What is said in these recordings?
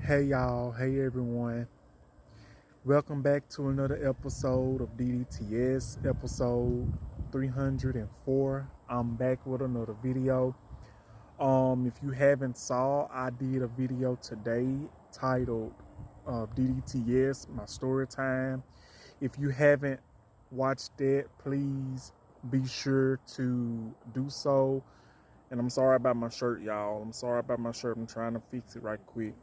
Hey y'all, hey everyone. Welcome back to another episode of DDTS, episode 304. I'm back with another video. If you haven't saw, I did a video today titled DDTS, my story time. If you haven't watched that, please be sure to do so. And I'm sorry about my shirt, y'all. I'm trying to fix it right quick.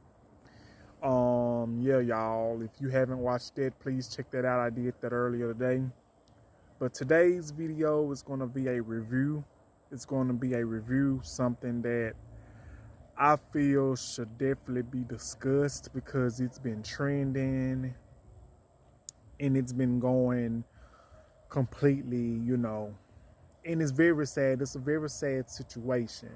Yeah, y'all, if you haven't watched that, please check that out. I did that earlier today. But today's video is going to be a review. Something that I feel should definitely be discussed because it's been trending and it's been going completely, and it's very sad. It's a very sad situation.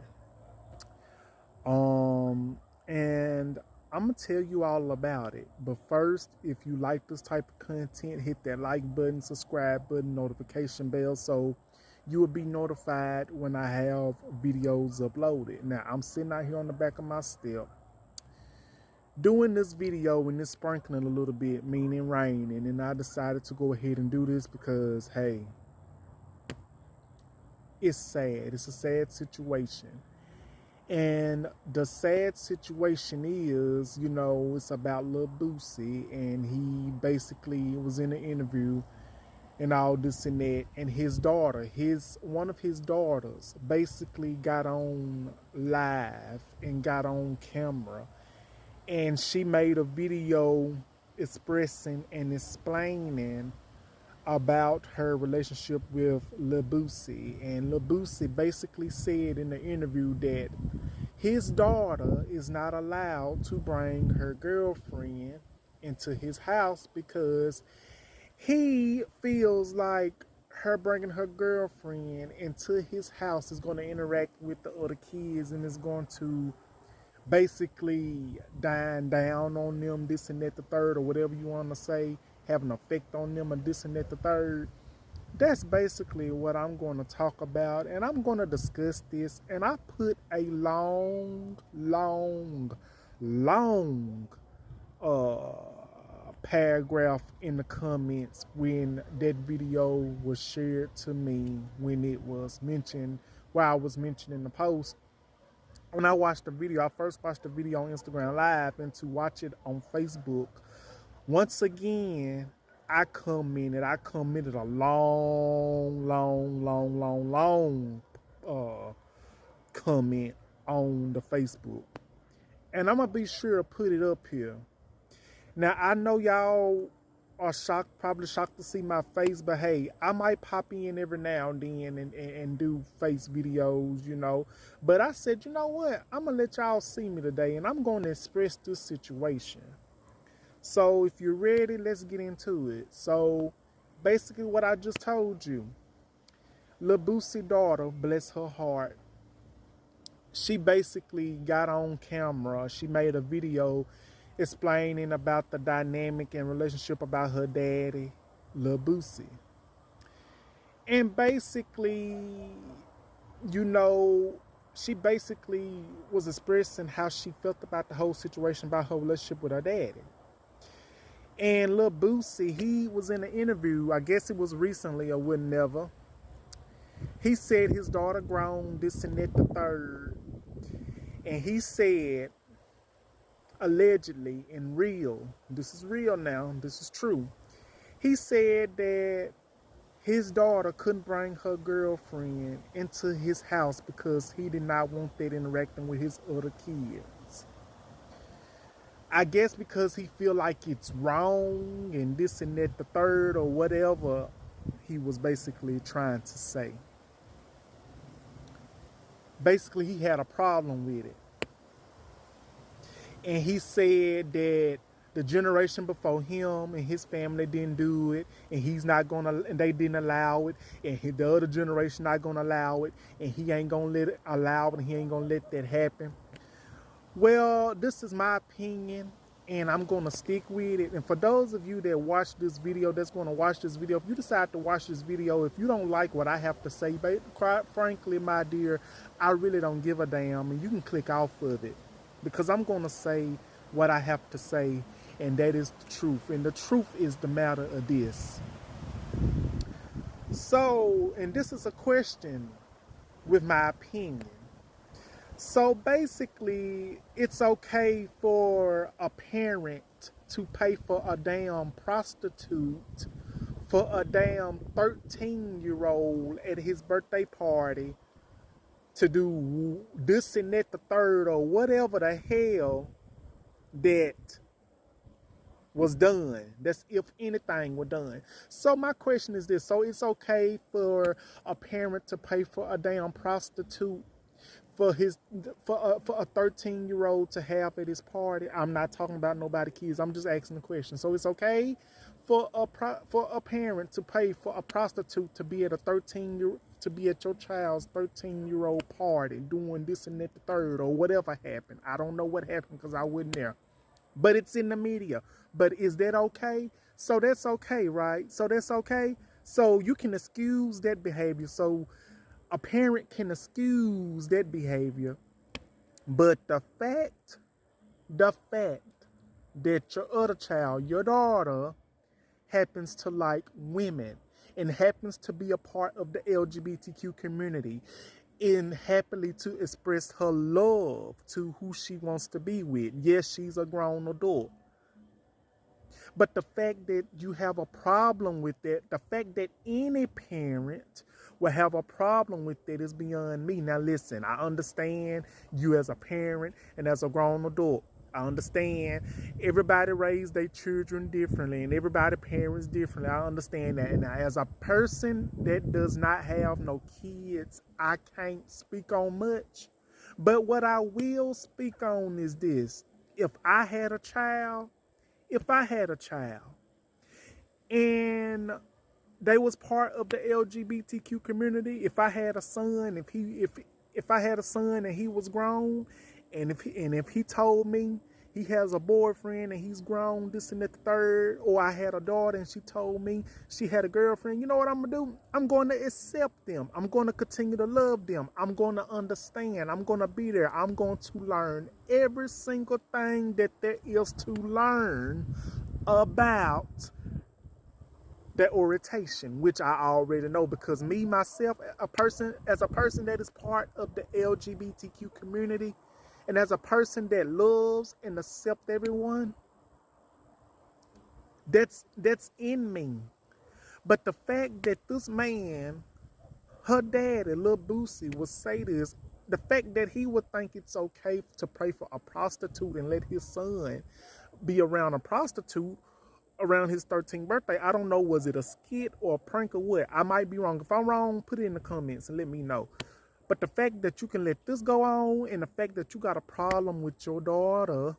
And I'm going to tell you all about it. But first, if you like this type of content, hit that like button, subscribe button, notification bell, so you will be notified when I have videos uploaded. Now, I'm sitting out here on the back of my step doing this video and it's sprinkling a little bit, meaning raining. And I decided to go ahead and do this because, hey, it's sad. It's a sad situation. And the sad situation is, it's about Lil Boosie, and he basically was in an interview and all this and that, and his daughter, one of his daughters basically got on live and got on camera, and she made a video expressing and explaining about her relationship with Lil Boosie. And Lil Boosie basically said in the interview that his daughter is not allowed to bring her girlfriend into his house because he feels like her bringing her girlfriend into his house is going to interact with the other kids and is going to basically dine down on them, this and that, the third, or whatever you want to say, have an effect on them, and this and that, the third. That's basically what I'm going to talk about, and I'm going to discuss this. And I put a long paragraph in the comments when that video was shared to me, when it was mentioned, while I was mentioning the post. When I watched the video, I first watched the video on Instagram Live, and to watch it on Facebook, once again, I commented a long comment on the Facebook. And I'm going to be sure to put it up here. Now, I know y'all are probably shocked to see my face, but hey, I might pop in every now and then and do face videos, But I said, you know what? I'm going to let y'all see me today, and I'm going to express this situation. So if you're ready, let's get into it. So basically what I just told you, Lil Boosie Daughter, bless her heart, she basically got on camera. She made a video explaining about the dynamic and relationship about her daddy, Lil Boosie. And basically, she basically was expressing how she felt about the whole situation, about her relationship with her daddy. And Lil Boosie, he was in an interview, I guess it was recently or whenever. He said his daughter grown, this and that, the third. And he said, allegedly, and real, this is real now, this is true. He said that his daughter couldn't bring her girlfriend into his house because he did not want that interacting with his other kids. I guess because he feel like it's wrong and this and that, the third, or whatever he was basically trying to say. Basically, he had a problem with it. And he said that the generation before him and his family didn't do it, and he's not gonna, and they didn't allow it, and the other generation not gonna allow it, and he ain't gonna allow it, and he ain't gonna let that happen. Well, this is my opinion, and I'm going to stick with it. And for those of you that watch this video, that's going to watch this video, if you decide to watch this video, if you don't like what I have to say, quite frankly, my dear, I really don't give a damn, and you can click off of it. Because I'm going to say what I have to say, and that is the truth. And the truth is the matter of this. So, and this is a question with my opinion. So basically, it's okay for a parent to pay for a damn prostitute for a damn 13-year-old at his birthday party to do this and that, the third, or whatever the hell that was done. That's if anything were done. So my question is this: so it's okay for a parent to pay for a damn prostitute for a 13-year-old to have at his party? I'm not talking about nobody kids. I'm just asking the question. So it's okay for a parent to pay for a prostitute to be at to be at your child's 13-year-old party doing this and that, the third, or whatever happened. I don't know what happened because I wasn't there. But it's in the media. But is that okay? So that's okay, right? So that's okay. So you can excuse that behavior. So a parent can excuse that behavior. But the fact that your other child, your daughter, happens to like women and happens to be a part of the LGBTQ community and happily to express her love to who she wants to be with. Yes, she's a grown adult. But the fact that you have a problem with that, the fact that any parent will have a problem with that is beyond me. Now listen, I understand you as a parent and as a grown adult. I understand everybody raised their children differently and everybody parents differently. I understand that. And as a person that does not have no kids, I can't speak on much. But what I will speak on is this. If I had a child and they was part of the LGBTQ community, if I had a son, if I had a son and he was grown, and if he told me he has a boyfriend and he's grown, this and that, the third, or I had a daughter and she told me she had a girlfriend, you know what I'm going to do? I'm going to accept them. I'm going to continue to love them. I'm going to understand. I'm going to be there. I'm going to learn every single thing that there is to learn about that orientation, which I already know, because me, myself, as a person that is part of the LGBTQ community, and as a person that loves and accepts everyone, that's in me. But the fact that this man, her daddy, Lil Boosie, would say this, the fact that he would think it's okay to pray for a prostitute and let his son be around a prostitute around his 13th birthday, I don't know, was it a skit or a prank or what? I might be wrong. If I'm wrong, put it in the comments and let me know. But the fact that you can let this go on, and the fact that you got a problem with your daughter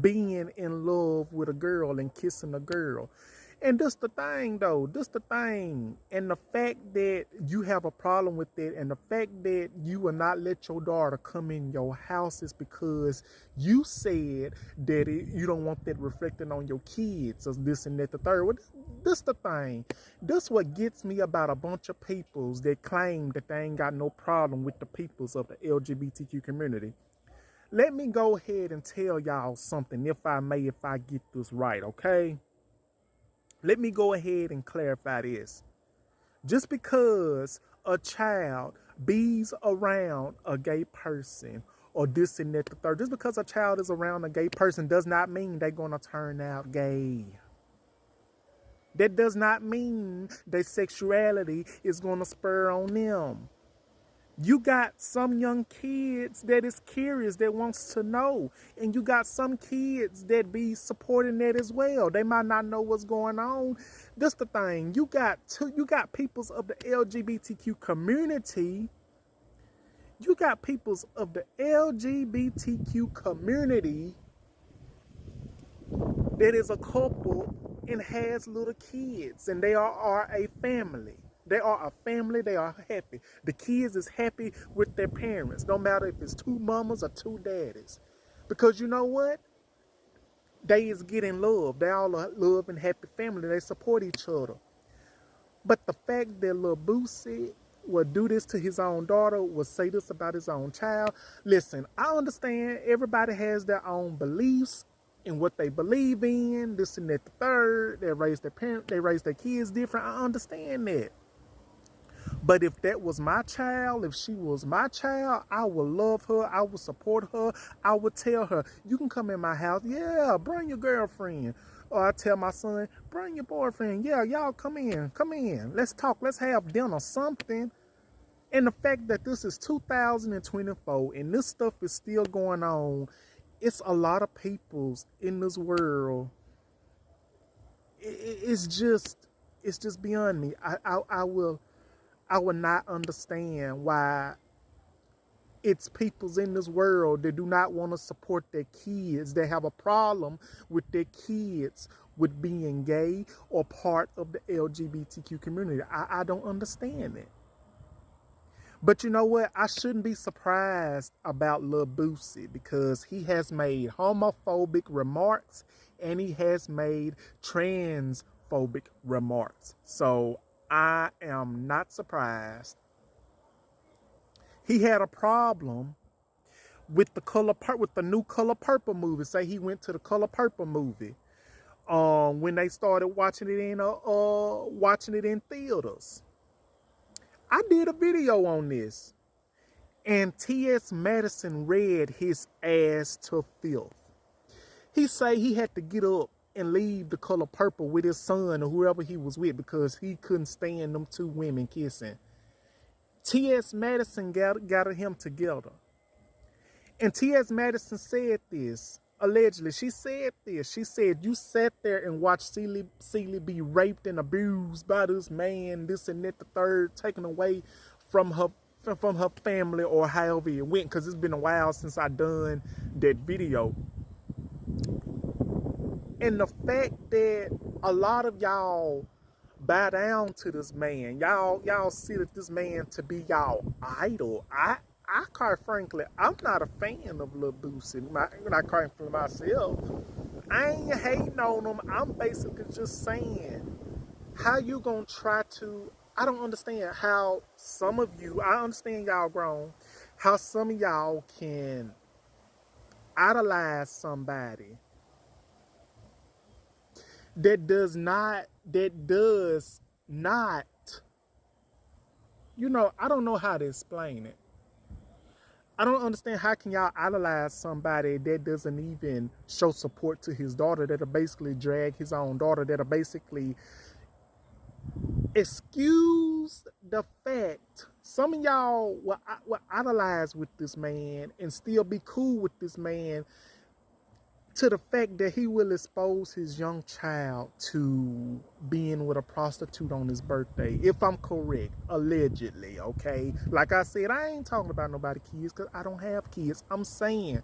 being in love with a girl and kissing a girl. And this the thing though, and the fact that you have a problem with it, and the fact that you will not let your daughter come in your house is because you said that you don't want that reflecting on your kids, or this and that, the third. Well, this the thing. This what gets me about a bunch of peoples that claim that they ain't got no problem with the peoples of the LGBTQ community. Let me go ahead and tell y'all something, if I may, if I get this right, okay? Let me go ahead and clarify this. Just because a child bees around a gay person or this and that, the third, just because a child is around a gay person does not mean they're going to turn out gay. That does not mean their sexuality is going to spur on them. You got some young kids that is curious, that wants to know. And you got some kids that be supporting that as well. They might not know what's going on. This the thing. You got peoples of the LGBTQ community. You got peoples of the LGBTQ community that is a couple and has little kids. And they are a family. They are a family. They are happy. The kids is happy with their parents, no matter if it's two mamas or two daddies. Because you know what? They is getting love. They all a love and happy family. They support each other. But the fact that Lil Boosie would do this to his own daughter, would say this about his own child. Listen, I understand everybody has their own beliefs in what they believe in, this and that, the third. They raise their kids different. I understand that. But if that was my child, if she was my child, I would love her. I would support her. I would tell her, you can come in my house. Yeah, bring your girlfriend. Or I tell my son, bring your boyfriend. Yeah, y'all come in. Come in. Let's talk. Let's have dinner, something. And the fact that this is 2024 and this stuff is still going on, it's a lot of peoples in this world. It's just beyond me. I will not understand why it's peoples in this world that do not want to support their kids, that have a problem with their kids with being gay or part of the LGBTQ community. I don't understand it. But you know what? I shouldn't be surprised about Lil Boosie because he has made homophobic remarks and he has made transphobic remarks. So I am not surprised. He had a problem with the new Color Purple movie. Say he went to the Color Purple movie when they started watching it in theaters. I did a video on this, and T.S. Madison read his ass to filth. He say he had to get up and leave the Color Purple with his son or whoever he was with because he couldn't stand them two women kissing. T.S. Madison gathered him together. And T.S. Madison said this, allegedly. She said this. She said, you sat there and watched Celie be raped and abused by this man, this and that, the third, taken away from her family or however it went, because it's been a while since I done that video. And the fact that a lot of y'all bow down to this man, y'all see that this man to be y'all idol. I quite frankly, I'm not a fan of Lil Boosie. Not quite for myself. I ain't hating on him. I'm basically just saying, how you gonna try to? I don't understand how some of you. I understand y'all grown. How some of y'all can idolize somebody that does not. You know, I don't know how to explain it. I don't understand how can y'all idolize somebody that doesn't even show support to his daughter, that'll basically drag his own daughter, that'll basically excuse the fact some of y'all will idolize with this man and still be cool with this man to the fact that he will expose his young child to being with a prostitute on his birthday. If I'm correct, allegedly, okay? Like I said, I ain't talking about nobody's kids because I don't have kids. I'm saying,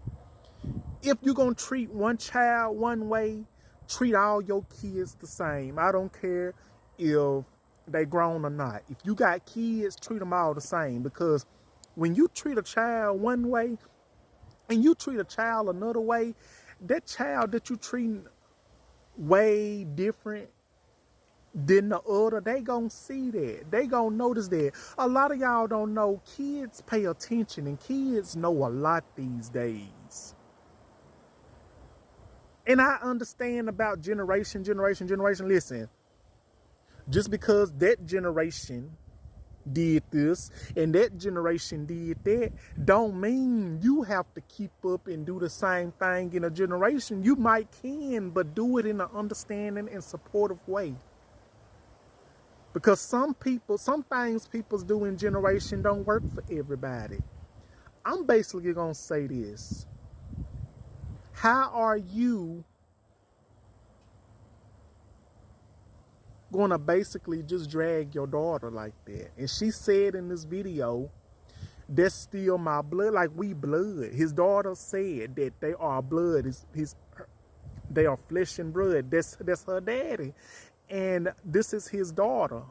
if you're going to treat one child one way, treat all your kids the same. I don't care if they grown or not. If you got kids, treat them all the same, because when you treat a child one way and you treat a child another way, that child that you treat way different than the other, they gonna see that. They gonna notice that. A lot of y'all don't know, kids pay attention and kids know a lot these days. And I understand about generation. Listen, just because that generation did this and that generation did that, don't mean you have to keep up and do the same thing in a generation. You might can, but do it in an understanding and supportive way. Because some things people do in generation don't work for everybody. I'm basically gonna say this. How are you gonna basically just drag your daughter like that? And she said in this video, that's still my blood, like we blood. His daughter said that they are blood. They are flesh and blood. That's her daddy, and this is his daughter.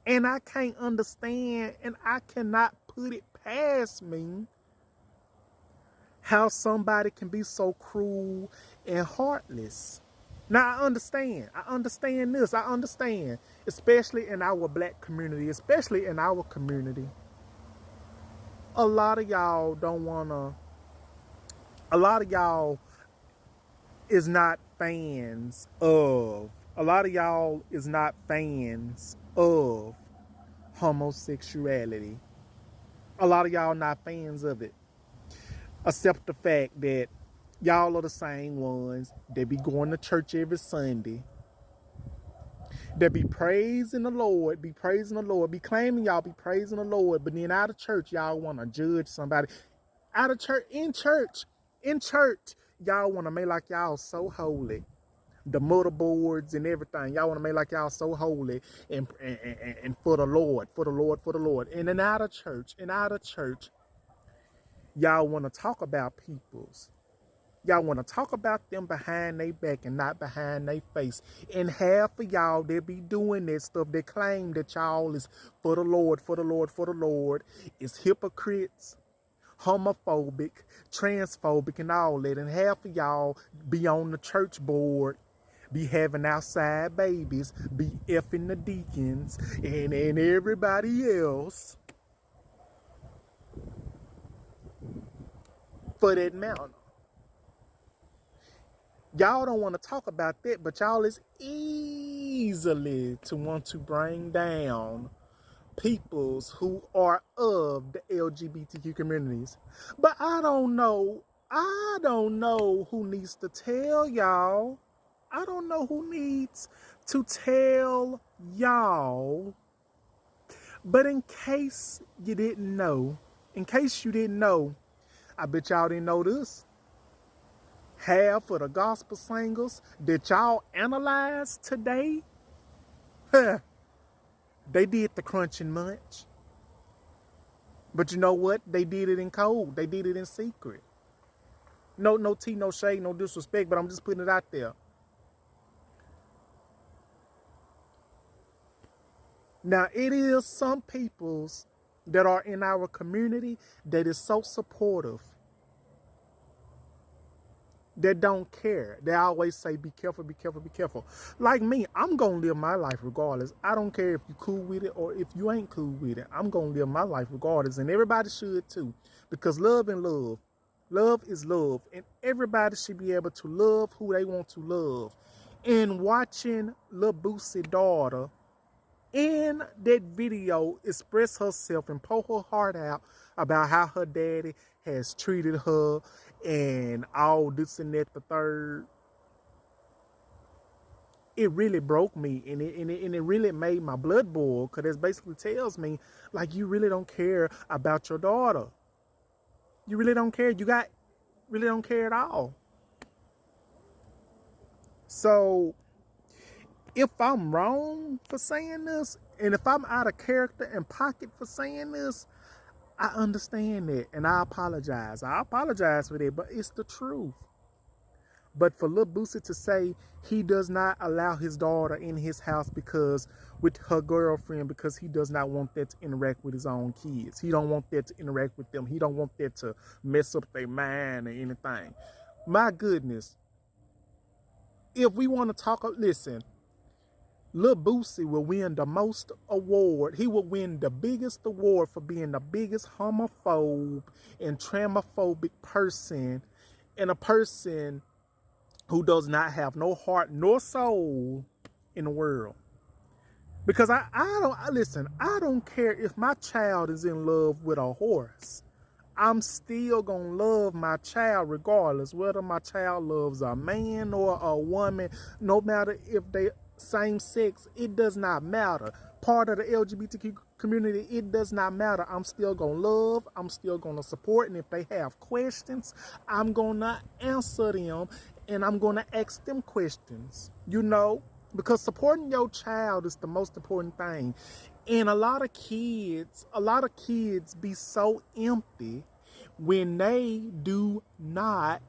And I can't understand, and I cannot put it past me how somebody can be so cruel and heartless. Now I understand. I understand this. I understand. Especially in our black community. Especially in our community. A lot of y'all don't wanna. A lot of y'all is not fans of. A lot of y'all is not fans of homosexuality. A lot of y'all not fans of it. Except the fact that y'all are the same ones that be going to church every Sunday. That be praising the Lord, be claiming y'all be praising the Lord, but then out of church, y'all want to judge somebody. Out of church, in church, y'all want to make like y'all so holy. The motherboards and everything, y'all want to make like y'all so holy and for the Lord. And then out of church, y'all want to talk about peoples. Y'all want to talk about them behind their back and not behind their face. And half of y'all that be doing that stuff, that claim that y'all is for the Lord, is hypocrites, homophobic, transphobic, and all that. And half of y'all be on the church board, be having outside babies, be effing the deacons and everybody else for that matter. Y'all don't want to talk about that, but y'all is easily to want to bring down peoples who are of the LGBTQ communities. But I don't know who needs to tell y'all. I don't know who needs to tell y'all. But in case you didn't know, I bet y'all didn't know this. Half of the gospel singers that y'all analyzed today, they did the crunching munch. But you know what? They did it in code. They did it in secret. No tea, no shade, no disrespect, but I'm just putting it out there. Now, it is some peoples that are in our community that is so supportive, that don't care. They always say, be careful, be careful, be careful. Like me, I'm going to live my life regardless. I don't care if you cool with it or if you ain't cool with it. I'm going to live my life regardless. And everybody should too. Because love is love. And everybody should be able to love who they want to love. And watching Lil Boosie Daughter in that video express herself and pour her heart out about how her daddy has treated her and all this and that, the third, it really broke me, and it really made my blood boil, because it basically tells me, like, you really don't care about your daughter. You really don't care. Really don't care at all. So if I'm wrong for saying this, and if I'm out of character and pocket for saying this, I understand that, and I apologize. I apologize for that, but it's the truth. But for Lil Boosie to say he does not allow his daughter in his house because with her girlfriend, because he does not want that to interact with his own kids. He don't want that to interact with them. He don't want that to mess up their mind or anything. My goodness. If we want to talk, listen, Lil Boosie will win the most award. He will win the biggest award for being the biggest homophobe and transphobic person, and a person who does not have no heart nor soul in the world. Because I don't care if my child is in love with a horse. I'm still gonna love my child regardless, whether my child loves a man or a woman, no matter if they same sex, it does not matter. Part of the LGBTQ community, it does not matter. I'm still gonna love, I'm still gonna support, and if they have questions, I'm gonna answer them, and I'm gonna ask them questions, you know, because supporting your child is the most important thing. And a lot of kids be so empty when they do not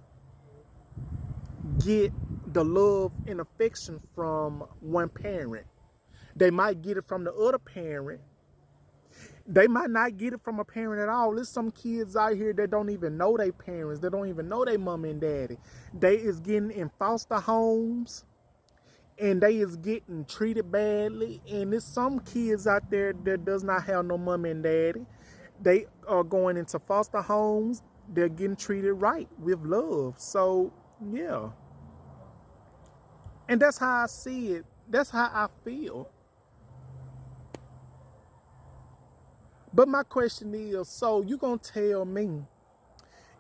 get the love and affection from one parent. They might get it from the other parent. They might not get it from a parent at all. There's some kids out here that don't even know their parents. They don't even know their mom and daddy. They is getting in foster homes. and they is getting treated badly. And there's some kids out there that does not have no mommy and daddy. They are going into foster homes. They're getting treated right with love. So yeah, and that's how I see it. That's how I feel. But my question is, so you gonna tell me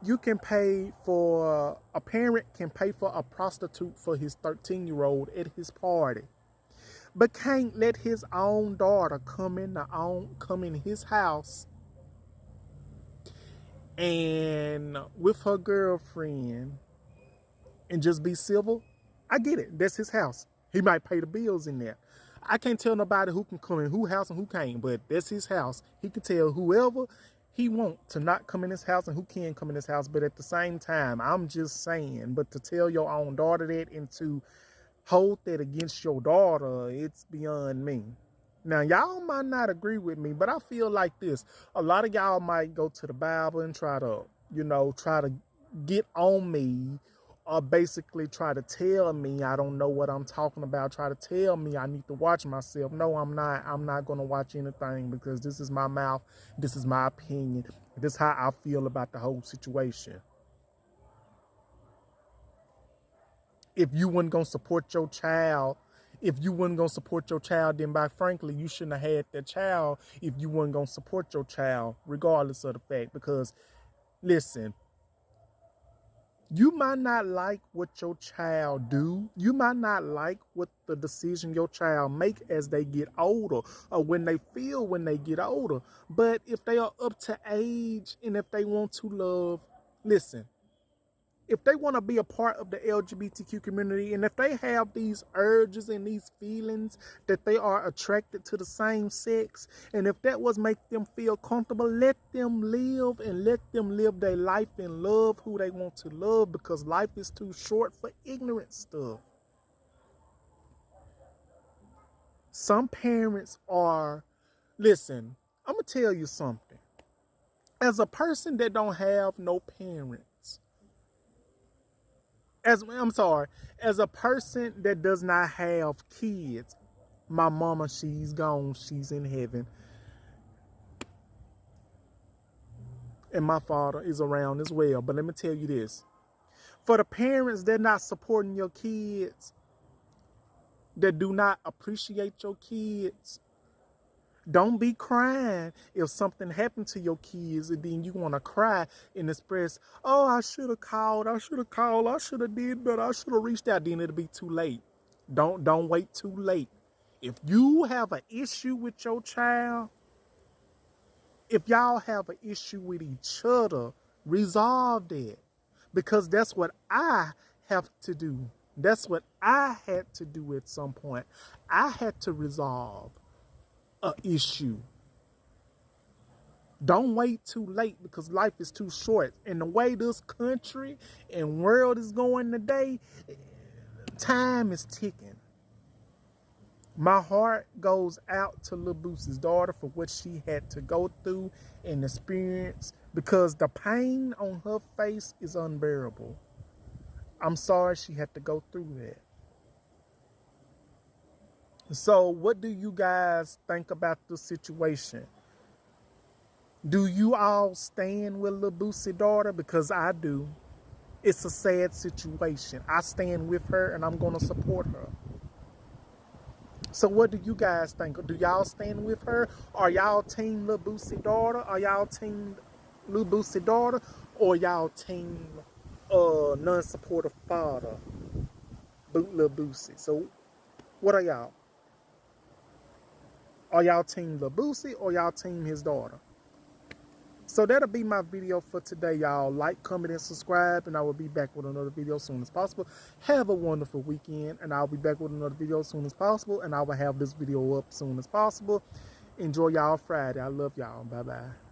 you can pay for, a parent can pay for a prostitute for his 13-year-old at his party, but can't let his own daughter come in his house and with her girlfriend and just be civil? I get it. That's his house. He might pay the bills in there. I can't tell nobody who can come in whose house and who can't, but that's his house. He can tell whoever he wants to not come in his house and who can come in his house. But at the same time, I'm just saying, but to tell your own daughter that and to hold that against your daughter, it's beyond me. Now, y'all might not agree with me, but I feel like this. A lot of y'all might go to the Bible and try to get on me, or basically try to tell me I don't know what I'm talking about, try to tell me I need to watch myself. No, I'm not. I'm not going to watch anything, because this is my mouth. This is my opinion. This is how I feel about the whole situation. If you weren't going to support your child, then by frankly, you shouldn't have had that child if you weren't going to support your child, regardless of the fact. Because, listen, you might not like what your child do. You might not like what the decision your child make as they get older, or when they get older. But if they are up to age and if they want to love, listen, if they want to be a part of the LGBTQ community, and if they have these urges and these feelings that they are attracted to the same sex, and if that was make them feel comfortable, let them live, and let them live their life and love who they want to love, because life is too short for ignorant stuff. Some parents are, listen, I'm going to tell you something. As a person that don't have no parents, as a person that does not have kids, my mama, she's gone, she's in heaven. And my father is around as well. But let me tell you this. For the parents that not supporting your kids, that do not appreciate your kids, don't be crying if something happened to your kids and then you want to cry and express, oh, I should have called, I should have did better, I should have reached out. Then it'll be too late. Don't wait too late. If you have an issue with your child, if y'all have an issue with each other, resolve that. Because that's what I have to do. That's what I had to do at some point. I had to resolve an issue. Don't wait too late, because life is too short. And the way this country and world is going today, time is ticking. My heart goes out to Lil Boosie's daughter for what she had to go through and experience, because the pain on her face is unbearable. I'm sorry she had to go through that. So what do you guys think about the situation? Do you all stand with Lil Boosie Daughter? Because I do. It's a sad situation. I stand with her and I'm going to support her. So what do you guys think? Do y'all stand with her? Are y'all team Lil Boosie Daughter? Are y'all team Lil Boosie Daughter? Or y'all team non-supportive father, Lil Boosie? So what are y'all? Are y'all team Lil Boosie or y'all team his daughter? So that'll be my video for today, y'all. Like, comment, and subscribe, and I will be back with another video as soon as possible. Have a wonderful weekend, and I'll be back with another video as soon as possible, and I will have this video up as soon as possible. Enjoy y'all Friday. I love y'all. Bye-bye.